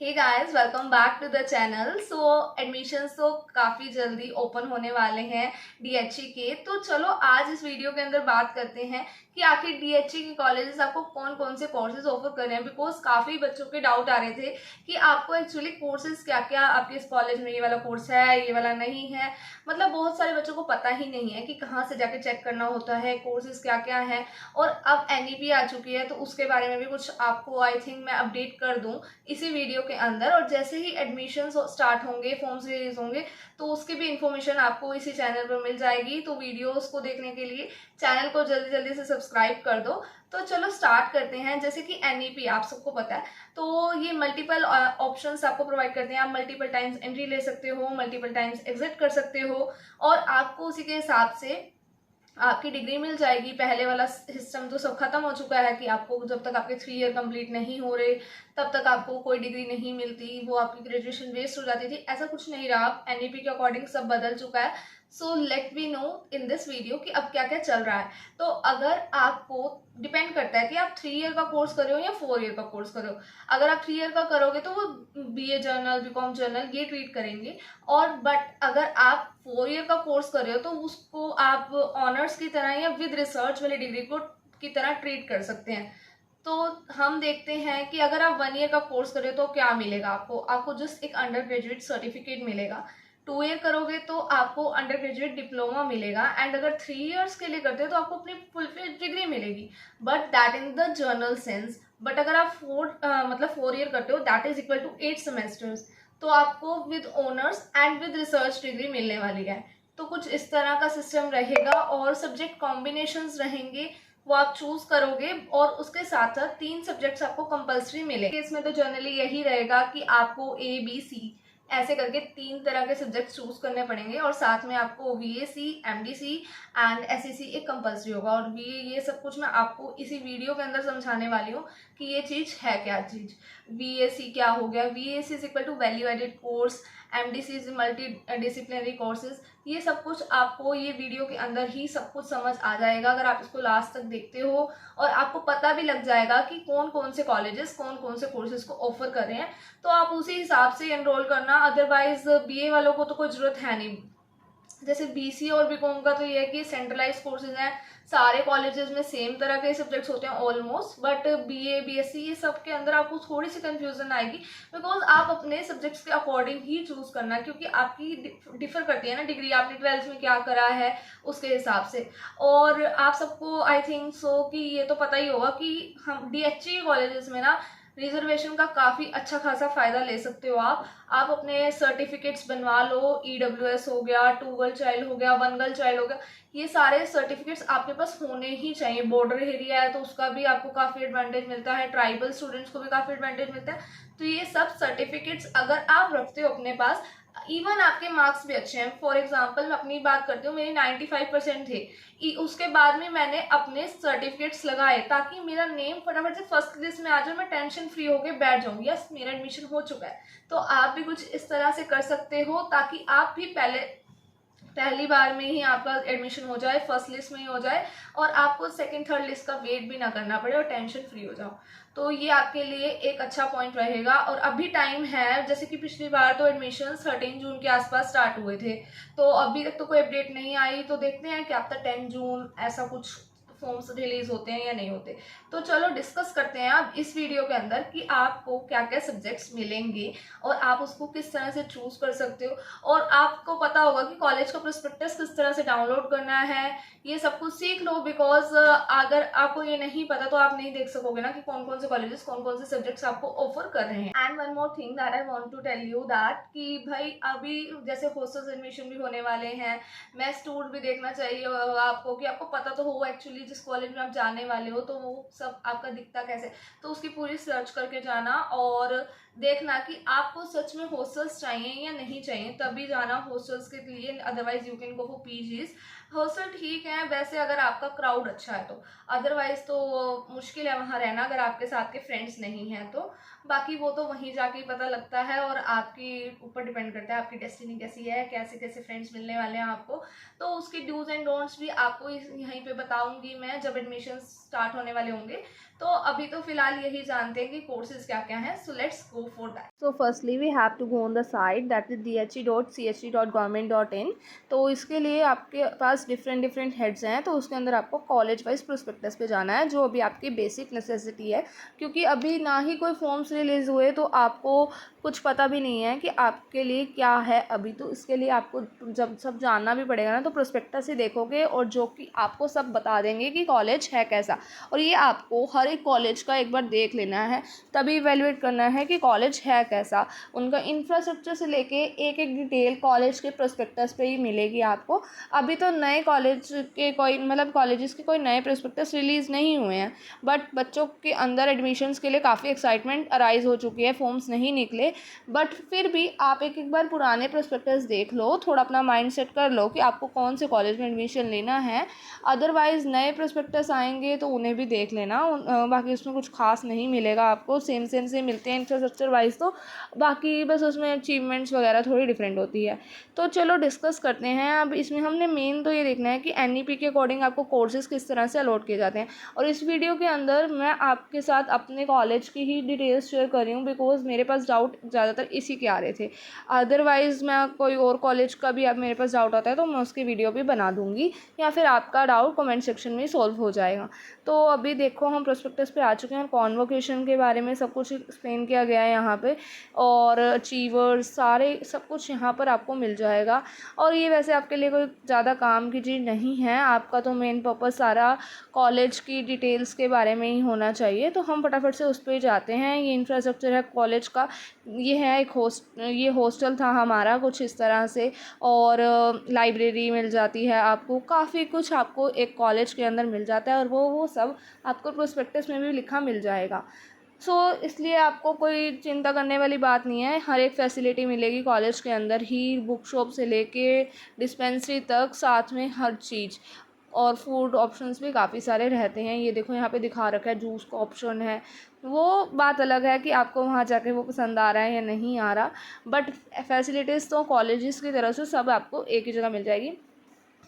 Hey guys, welcome back to the channel. So admissions तो काफ़ी जल्दी ओपन होने वाले हैं डीएचई के। तो चलो आज इस वीडियो के अंदर बात करते हैं कि आखिर डीएचई के कॉलेजेस आपको कौन कौन से कोर्सेज ऑफर कर रहे हैं। बिकॉज काफ़ी बच्चों के डाउट आ रहे थे कि आपको एक्चुअली कोर्सेज क्या क्या आपके इस कॉलेज में, ये वाला कोर्स है, ये वाला नहीं है। मतलब बहुत सारे बच्चों को पता ही नहीं है कि कहाँ से जाके चेक करना होता है, कोर्सेज क्या क्या है। और अब एनईपी आ चुकी है तो उसके बारे में भी कुछ आपको आई थिंक मैं अपडेट कर दूँ इसी वीडियो के अंदर। और जैसे ही एडमिशन स्टार्ट होंगे, फॉर्म्स रिलीज होंगे, तो उसकी भी इंफॉर्मेशन आपको इसी चैनल पर मिल जाएगी। तो वीडियोस को देखने के लिए चैनल को जल्दी जल्दी से सब्सक्राइब कर दो। तो चलो स्टार्ट करते हैं। जैसे कि एनईपी आप सबको पता है, तो ये मल्टीपल ऑप्शंस आपको प्रोवाइड करते हैं। आप मल्टीपल टाइम्स एंट्री ले सकते हो, मल्टीपल टाइम्स एग्जिट कर सकते हो, और आपको उसी के हिसाब से आपकी डिग्री मिल जाएगी। पहले वाला सिस्टम तो सब खत्म हो चुका है कि आपको जब तक आपके 3 ईयर कंप्लीट नहीं हो रहे तब तक आपको कोई डिग्री नहीं मिलती, वो आपकी ग्रेजुएशन वेस्ट हो जाती थी। ऐसा कुछ नहीं रहा, एनईपी के अकॉर्डिंग सब बदल चुका है। So let we know in this video कि अब क्या क्या चल रहा है। तो अगर आपको डिपेंड करता है कि आप 3 ईयर का कोर्स कर रहे हो या 4 ईयर का कोर्स कर रहे हो। अगर आप 3 ईयर का करोगे तो वो बीए जर्नल, बीकॉम जर्नल ये ट्रीट करेंगे। और बट अगर आप 4 ईयर का कोर्स कर रहे हो तो उसको आप ऑनर्स की तरह या विद रिसर्च वाली डिग्री को की तरह ट्रीट कर सकते हैं। तो हम देखते हैं कि अगर आप 1 ईयर का कोर्स कर रहे हो तो क्या मिलेगा आपको जस्ट एक अंडर ग्रेजुएट सर्टिफिकेट मिलेगा। 2 ईयर करोगे तो आपको अंडर ग्रेजुएट डिप्लोमा मिलेगा। एंड अगर 3 ईयर्स के लिए करते हो तो आपको अपनी फुल डिग्री मिलेगी, but that in the general sense. But अगर आप 4 ईयर करते हो, that is equal to 8 semesters. तो आपको with honours and with research degree मिलने वाली है। तो कुछ इस तरह का सिस्टम रहेगा, और सब्जेक्ट कॉम्बिनेशंस रहेंगे, वो आप चूज करोगे। और उसके साथ साथ 3 सब्जेक्ट्स आपको कंपलसरी मिलेंगे। इसमें तो जनरली यही रहेगा कि आपको A B C ऐसे करके 3 तरह के सब्जेक्ट चूज करने पड़ेंगे, और साथ में आपको VAC, MDC एंड SEC एक कंपलसरी होगा। और ये सब कुछ मैं आपको इसी वीडियो के अंदर समझाने वाली हूँ कि ये चीज है क्या चीज। VAC क्या हो गया, VAC is equal to value added course, MDC is multi disciplinary courses. ये सब कुछ आपको ये वीडियो के अंदर ही सब कुछ समझ आ जाएगा अगर आप इसको लास्ट तक देखते हो। और आपको पता भी लग जाएगा कि कौन कौन से कॉलेजेस कौन कौन से कोर्सेज को ऑफर कर रहे हैं। तो आप उसी हिसाब से एनरोल करना। अदरवाइज बीए वालों को तो कोई जरूरत है नहीं। जैसे बीसी और बीकॉम का तो ये है कि सेंट्रलाइज कोर्सेज हैं, सारे कॉलेजेस में सेम तरह के सब्जेक्ट्स होते हैं ऑलमोस्ट। बट बीए बीएससी ये सब के अंदर आपको थोड़ी सी कंफ्यूजन आएगी, बिकॉज आप अपने सब्जेक्ट्स के अकॉर्डिंग ही चूज करना, क्योंकि आपकी डिफर करती है ना डिग्री, आपने 12th में क्या करा है उसके हिसाब से। और आप सबको आई थिंक सो कि ये तो पता ही होगा कि हम डीएचई कॉलेजेस में ना रिजर्वेशन का काफ़ी अच्छा खासा फ़ायदा ले सकते हो। आप अपने सर्टिफिकेट्स बनवा लो। EWS हो गया, 2 गर्ल चाइल्ड हो गया, 1 गर्ल चाइल्ड हो गया, ये सारे सर्टिफिकेट्स आपके पास होने ही चाहिए। बॉर्डर एरिया है तो उसका भी आपको काफ़ी एडवांटेज मिलता है, ट्राइबल स्टूडेंट्स को भी काफ़ी एडवांटेज मिलता है। तो ये सब सर्टिफिकेट्स अगर आप रखते हो अपने पास, इवन आपके मार्क्स भी अच्छे हैं। फॉर एग्जाम्पल मैं अपनी बात करती हूँ, मेरे 95% थे। उसके बाद में मैंने अपने सर्टिफिकेट्स लगाए ताकि मेरा नेम फटाफट से फर्स्ट लिस्ट में आ जाए, मैं टेंशन फ्री होके बैठ जाऊँ, यस मेरा एडमिशन हो चुका है। तो आप भी कुछ इस तरह से कर सकते हो ताकि आप भी पहली बार में ही आपका एडमिशन हो जाए, फर्स्ट लिस्ट में ही हो जाए, और आपको सेकंड थर्ड लिस्ट का वेट भी ना करना पड़े और टेंशन फ्री हो जाओ। तो ये आपके लिए एक अच्छा पॉइंट रहेगा। और अभी टाइम है, जैसे कि पिछली बार तो एडमिशन 13 जून के आसपास स्टार्ट हुए थे, तो अभी तक तो कोई अपडेट नहीं आई। तो देखते हैं कि अब तक 10 जून ऐसा कुछ फॉर्म्स रिलीज होते हैं या नहीं होते। तो चलो डिस्कस करते हैं अब इस वीडियो के अंदर कि आपको क्या क्या सब्जेक्ट्स मिलेंगे और आप उसको किस तरह से चूज कर सकते हो। और आपको पता होगा कि कॉलेज का प्रोस्पेक्टस किस तरह से डाउनलोड करना है, ये सब कुछ सीख लो। बिकॉज अगर आपको ये नहीं पता तो आप नहीं देख सकोगे ना कि कौन कौन से कॉलेजेस कौन कौन से सब्जेक्ट्स आपको ऑफर कर रहे हैं। And one more thing that I want to tell you that कि भाई अभी जैसे हॉस्टल्स एडमिशन भी होने वाले हैं, मेस टूर भी देखना चाहिए आपको, कि आपको पता तो हो एक्चुअली जिस कॉलेज में आप जाने वाले हो तो वो सब आपका दिखता कैसे। तो उसकी पूरी सर्च करके जाना और देखना कि आपको सच में हॉस्टल्स चाहिए या नहीं चाहिए, तभी जाना हॉस्टल्स के लिए। Otherwise you can go for PGs. Hostel ठीक है वैसे अगर आपका क्राउड अच्छा है तो, अदरवाइज तो मुश्किल है वहाँ रहना अगर आपके साथ के फ्रेंड्स नहीं हैं तो। बाकी वो तो वहीं जाके ही पता लगता है, और आपके ऊपर डिपेंड करता है आपकी डेस्टिनी कैसी है, कैसे कैसे फ्रेंड्स मिलने वाले हैं आपको। तो उसके डूज एंड डोंट्स भी आपको यहीं पे बताऊंगी मैं जब एडमिशन स्टार्ट होने वाले होंगे। तो अभी तो फिलहाल यही जानते हैं कि कोर्सेज क्या क्या हैं, so let's go for that. So firstly we have to go on the site that is dhe.chd.government.in। तो इसके लिए आपके पास डिफरेंट हेड्स हैं, तो उसके अंदर आपको कॉलेज वाइज प्रोस्पेक्टस पे जाना है, जो अभी आपकी बेसिक नेसेसिटी है, क्योंकि अभी ना ही कोई फॉर्म्स रिलीज़ हुए तो आपको कुछ पता भी नहीं है कि आपके लिए क्या है अभी। तो इसके लिए आपको जब सब जानना भी पड़ेगा ना, तो प्रोस्पेक्टस ही देखोगे और जो कि आपको सब बता देंगे कि कॉलेज है कैसा। और ये आपको हर एक कॉलेज का एक बार देख लेना है, तभी इवेलुएट करना है कि कॉलेज है कैसा। उनका इंफ्रास्ट्रक्चर से लेके एक एक डिटेल कॉलेज के प्रोस्पेक्टस पे ही मिलेगी आपको। अभी तो नए कॉलेज के कोई मतलब कॉलेजेस के कोई नए प्रोस्पेक्टस रिलीज़ नहीं हुए हैं, बट बच्चों के अंदर एडमिशन्स के लिए काफ़ी एक्साइटमेंट अराइज हो चुकी है, फॉर्म्स नहीं निकले। बट फिर भी आप एक एक बार पुराने प्रोस्पेक्टस देख लो, थोड़ा अपना माइंड सेट कर लो कि आपको कौन से कॉलेज में एडमिशन लेना है। अदरवाइज़ नए प्रोस्पेक्टस आएंगे तो उन्हें भी देख लेना, बाकी उसमें कुछ खास नहीं मिलेगा आपको, सेम से मिलते हैं इंफ्रास्ट्रक्चर वाइज। तो बाकी बस उसमें अचीवमेंट्स वगैरह थोड़ी डिफरेंट होती है। तो चलो डिस्कस करते हैं। अब इसमें हमने मेन तो ये देखना है कि NEP के अकॉर्डिंग आपको कोर्सेज़ किस तरह से अलॉट किए जाते हैं। और इस वीडियो के अंदर मैं आपके साथ अपने कॉलेज की ही डिटेल्स शेयर कर रही हूँ, बिकॉज मेरे पास डाउट ज़्यादातर इसी के आ रहे थे। अदरवाइज़ मैं कोई और कॉलेज का भी अब मेरे पास डाउट आता है तो मैं उसकी वीडियो भी बना दूँगी, या फिर आपका डाउट कमेंट सेक्शन में सॉल्व हो जाएगा। तो अभी देखो हम प्रोस्पेक्टस पे आ चुके हैं, कॉन्वोकेशन के बारे में सब कुछ एक्सप्लेन किया गया है यहाँ पे, और अचीवर्स सारे सब कुछ यहाँ पर आपको मिल जाएगा। और ये वैसे आपके लिए कोई ज़्यादा काम की चीज़ नहीं है, आपका तो मेन पर्पस सारा कॉलेज की डिटेल्स के बारे में ही होना चाहिए। तो हम फटाफट से उस पर जाते हैं। ये इंफ्रास्ट्रक्चर है कॉलेज का, ये है एक ये हॉस्टल था हमारा कुछ इस तरह से, और लाइब्रेरी मिल जाती है आपको, काफ़ी कुछ आपको एक कॉलेज के अंदर मिल जाता है, और वो सब आपको प्रोस्पेक्टस में भी लिखा मिल जाएगा। इसलिए आपको कोई चिंता करने वाली बात नहीं है, हर एक फैसिलिटी मिलेगी कॉलेज के अंदर ही, बुक शॉप से लेके डिस्पेंसरी तक, साथ में हर चीज़। और फूड ऑप्शंस भी काफ़ी सारे रहते हैं, ये देखो यहाँ पे दिखा रखा है जूस का ऑप्शन है। वो बात अलग है कि आपको वहाँ जाके वो पसंद आ रहा है या नहीं आ रहा, बट फैसिलिटीज़ तो कॉलेजेस की तरफ से सब आपको एक ही जगह मिल जाएगी।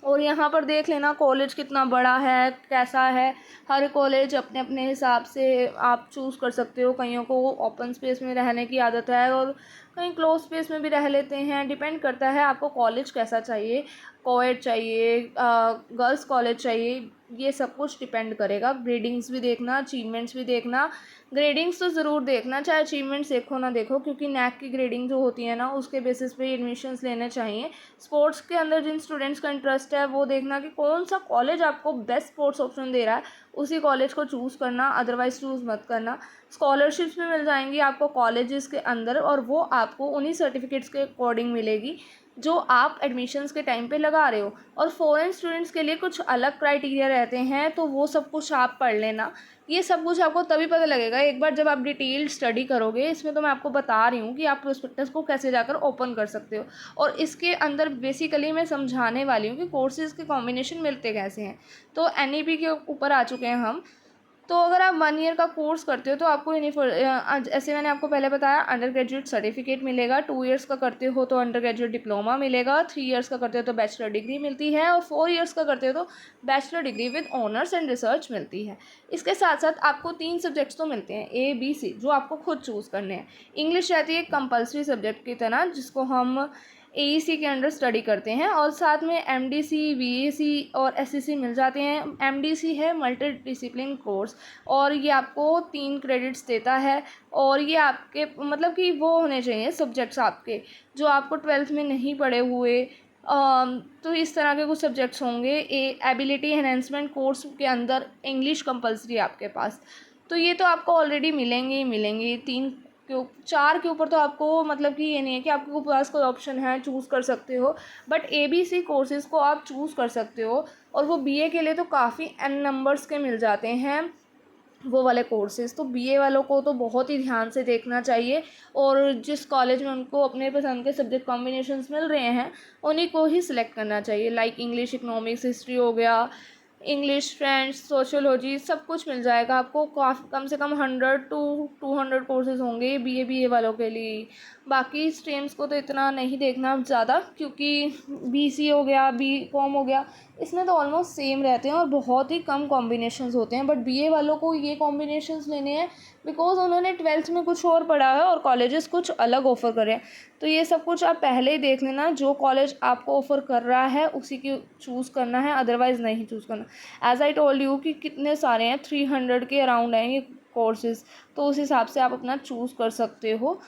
और यहाँ पर देख लेना कॉलेज कितना बड़ा है, कैसा है। हर कॉलेज अपने अपने हिसाब से आप चूज़ कर सकते हो, कईयों को ओपन स्पेस में रहने की आदत है और कहीं क्लोज स्पेस में भी रह लेते हैं, डिपेंड करता है आपको कॉलेज कैसा चाहिए, कोएड चाहिए, गर्ल्स कॉलेज चाहिए, ये सब कुछ डिपेंड करेगा। ग्रेडिंग्स भी देखना, अचीवमेंट्स भी देखना। ग्रेडिंग्स तो ज़रूर देखना, चाहे अचीवमेंट्स देखो ना देखो, क्योंकि नैक की ग्रेडिंग जो होती है ना उसके बेसिस पे एडमिशन्स लेने चाहिए। स्पोर्ट्स के अंदर जिन स्टूडेंट्स का इंटरेस्ट है वो देखना कि कौन सा कॉलेज आपको बेस्ट स्पोर्ट्स ऑप्शन दे रहा है, उसी कॉलेज को चूज़ करना, अदरवाइज़ चूज़ मत करना। स्कॉलरशिप्स भी मिल जाएंगी आपको कॉलेजेस के अंदर, और वो आपको उन्हीं सर्टिफिकेट्स के अकॉर्डिंग मिलेगी जो आप एडमिशन्स के टाइम पे लगा रहे हो। और फॉरेन स्टूडेंट्स के लिए कुछ अलग क्राइटेरिया रहते हैं, तो वो सब कुछ आप पढ़ लेना। ये सब कुछ आपको तभी पता लगेगा एक बार जब आप डिटेल स्टडी करोगे। इसमें तो मैं आपको बता रही हूँ कि आप प्रोस्पेक्टस को कैसे जाकर ओपन कर सकते हो, और इसके अंदर बेसिकली मैं समझाने वाली हूँ कि कोर्सेज़ के कॉम्बिनेशन मिलते कैसे हैं। तो NEP के ऊपर आ चुके हैं हम। तो अगर आप 1 ईयर का कोर्स करते हो तो आपको ऐसे मैंने आपको पहले बताया अंडर ग्रेजुएट सर्टिफिकेट मिलेगा, 2 ईयर्स का करते हो तो अंडर ग्रेजुएट डिप्लोमा मिलेगा, 3 ईयर्स का करते हो तो बैचलर डिग्री मिलती है, और 4 ईयर्स का करते हो तो bachelor degree with honours and research मिलती है। इसके साथ साथ आपको 3 सब्जेक्ट्स तो मिलते हैं A B C, जो आपको खुद चूज़ करने हैं। इंग्लिश रहती है एक कंपल्सरी सब्जेक्ट की तरह, जिसको हम AEC के अंडर स्टडी करते हैं, और साथ में MDC VAC और SCC मिल जाते हैं। MDC है मल्टी डिसिप्लिन कोर्स, और ये आपको 3 क्रेडिट्स देता है, और ये आपके मतलब कि वो होने चाहिए सब्जेक्ट्स आपके जो आपको 12th में नहीं पढ़े हुए। तो इस तरह के कुछ सब्जेक्ट्स होंगे। एबिलिटी एनहेंसमेंट कोर्स के अंदर इंग्लिश कंपल्सरी आपके पास। तो ये तो आपको ऑलरेडी मिलेंगे ही मिलेंगे। 4 के ऊपर तो आपको मतलब कि ये नहीं है कि आपके पास कोई ऑप्शन है, चूज़ कर सकते हो, बट ABC कोर्सेज़ को आप चूज़ कर सकते हो। और वो BA के लिए तो काफ़ी N नंबर्स के मिल जाते हैं वो वाले कोर्सेज़। तो BA वालों को तो बहुत ही ध्यान से देखना चाहिए, और जिस कॉलेज में उनको अपने पसंद के सब्जेक्ट कॉम्बिनेशंस मिल रहे हैं उन्हीं को ही सिलेक्ट करना चाहिए। लाइक इंग्लिश, इकोनॉमिक्स, हिस्ट्री हो गया, इंग्लिश, फ्रेंच, सोशियोलॉजी, सब कुछ मिल जाएगा आपको। कम से कम 100 to 200 कोर्सेज़ होंगे BA वालों के लिए। बाकी स्ट्रीम्स को तो इतना नहीं देखना ज़्यादा, क्योंकि BC हो गया, BCom हो गया, इसमें तो ऑलमोस्ट सेम रहते हैं और बहुत ही कम कॉम्बिनेशंस होते हैं, बट बीए वालों को ये कॉम्बिनेशंस लेने हैं बिकॉज उन्होंने 12th में कुछ और पढ़ा है और कॉलेजेस कुछ अलग ऑफ़र कर रहे हैं। तो ये सब कुछ आप पहले ही देख लेना, जो कॉलेज आपको ऑफ़र कर रहा है उसी की चूज़ करना है, अदरवाइज़ नहीं चूज़ करना। एज आई टोल्ड यू कि कितने सारे हैं, 300 के अराउंड हैं ये कोर्सेज़, तो उस हिसाब से आप अपना चूज़ कर सकते हो।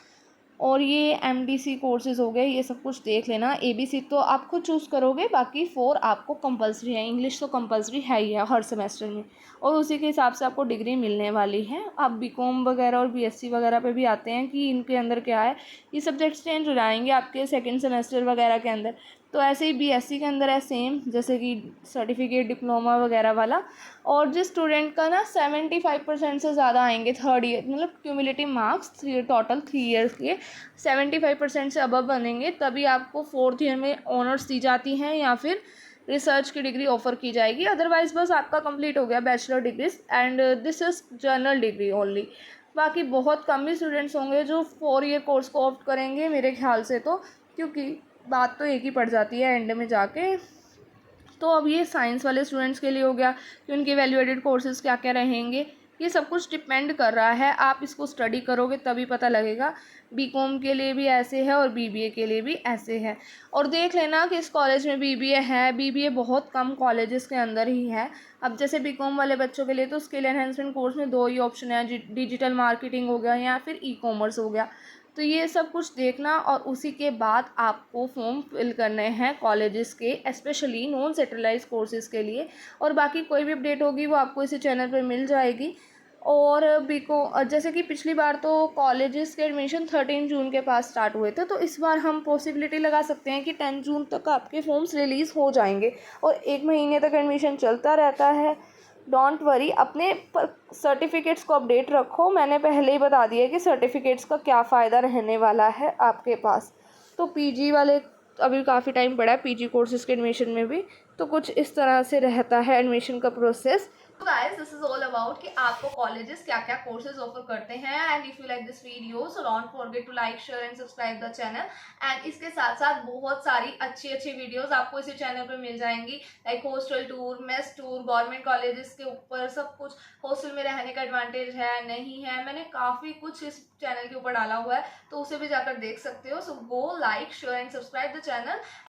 और ये एमडीसी कोर्सेज़ हो गए, ये सब कुछ देख लेना। एबीसी तो आप खुद चूज़ करोगे, बाकी 4 आपको कंपलसरी है। इंग्लिश तो कंपलसरी है ही है हर सेमेस्टर में, और उसी के हिसाब से आपको डिग्री मिलने वाली है। अब बीकॉम वगैरह और बीएससी वगैरह पे भी आते हैं कि इनके अंदर क्या है, ये सब्जेक्ट्स चेंज हो जाएंगे आपके सेकेंड सेमेस्टर वगैरह के अंदर। तो ऐसे ही बीएससी के अंदर है सेम, जैसे कि सर्टिफिकेट डिप्लोमा वगैरह वाला। और जिस स्टूडेंट का ना 75% से ज़्यादा आएंगे थर्ड ईयर, मतलब क्यूमुलेटिव मार्क्स टोटल 3 ईयर्स के 75% से अबव बनेंगे, तभी आपको 4th ईयर में ऑनर्स दी जाती हैं या फिर रिसर्च की डिग्री ऑफर की जाएगी। अदरवाइज बस आपका कंप्लीट हो गया bachelor degrees, and this is journal degree only. बाकी बहुत कम ही स्टूडेंट्स होंगे जो 4 ईयर कोर्स को ऑप्ट करेंगे मेरे ख्याल से, तो क्योंकि बात तो एक ही पड़ जाती है एंड में जाके। तो अब ये साइंस वाले स्टूडेंट्स के लिए हो गया कि उनके वैल्यू एडेड कोर्सेज़ क्या क्या रहेंगे। ये सब कुछ डिपेंड कर रहा है, आप इसको स्टडी करोगे तभी पता लगेगा। बीकॉम के लिए भी ऐसे है और बीबीए के लिए भी ऐसे है। और देख लेना कि इस कॉलेज में बीबीए है, बीबीए बहुत कम कॉलेजेस के अंदर ही है। अब जैसे बीकॉम वाले बच्चों के लिए तो स्किल एनहेंसमेंट कोर्स में 2 ही ऑप्शन है, डिजिटल मार्केटिंग हो गया या फिर ई कॉमर्स हो गया। तो ये सब कुछ देखना, और उसी के बाद आपको फॉर्म फिल करने हैं कॉलेजेस के, स्पेशली नॉन सेंट्रलाइज कोर्सेज़ के लिए। और बाकी कोई भी अपडेट होगी वो आपको इसी चैनल पर मिल जाएगी। और जैसे कि पिछली बार तो कॉलेजेस के एडमिशन 13 जून के पास स्टार्ट हुए थे, तो इस बार हम पॉसिबिलिटी लगा सकते हैं कि 10 जून तक आपके फॉर्म्स रिलीज़ हो जाएंगे, और 1 महीने तक एडमिशन चलता रहता है। डोंट वरी, अपने सर्टिफिकेट्स को अपडेट रखो। मैंने पहले ही बता दिया कि सर्टिफिकेट्स का क्या फ़ायदा रहने वाला है आपके पास। तो पीजी वाले अभी काफ़ी टाइम पड़ा है पीजी कोर्सेज़ के एडमिशन में भी, तो कुछ इस तरह से रहता है एडमिशन का प्रोसेस। तो guys this is all about कि आपको कॉलेजेस क्या क्या कोर्सेज ऑफर करते हैं। And if you like this video so don't forget to like share and subscribe the channel. And इसके साथ साथ बहुत सारी अच्छी अच्छी वीडियोस आपको इसी चैनल पर मिल जाएंगी, like hostel tour, mess tour, government colleges के ऊपर सब कुछ, हॉस्टल में रहने का एडवांटेज है नहीं है, मैंने काफ़ी कुछ इस चैनल के ऊपर डाला हुआ है, तो उसे भी जाकर देख सकते हो। So go like share and subscribe the channel.